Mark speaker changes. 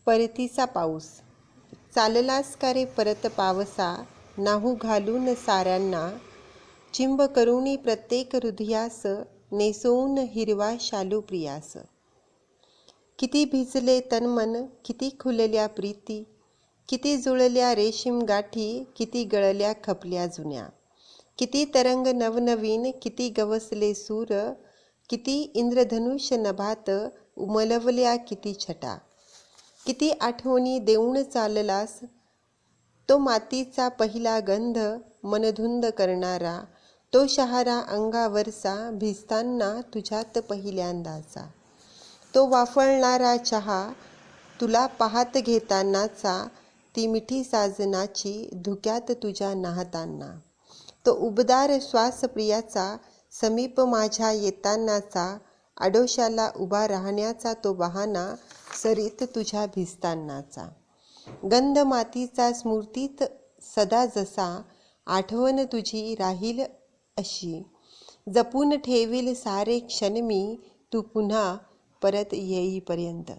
Speaker 1: परतीचा पाऊस. चाललास का रे परत पावसा, नाहू घालून साऱ्यांना, चिंब करुणी प्रत्येक हृदयास, नेसवून हिरवा शालू प्रियास. किती भिजले तनमन, किती खुलल्या प्रीती, किती जुळल्या रेशीम गाठी, किती गळल्या खपल्या जुन्या. किती तरंग नवनवीन, किती गवसले सूर, किती इंद्रधनुष्य नभात उमलवल्या किती छटा. किती आठवणी देऊन चाललास, तो मातीचा पहिला गंध मनधुंद करणारा, तो शहारा अंगावरचा भिजताना तुझ्यात पहिल्यांदाचा, तो वाफळणारा चहा तुला पाहत घेतानाचा, ती मिठी साजनाची धुक्यात तुझ्या नाहताना, तो उबदार श्वास प्रियाचा समीप माझ्या येतानाचा, आडोशाला उभा राहण्याचा तो बहाणा सरीत तुझ्या भिजतानाचा. गंध मातीचा स्मृतीत सदा जसा, आठवण तुझी राहील अशी, जपून ठेवील सारे क्षण मी, तू पुन्हा परत येईपर्यंत.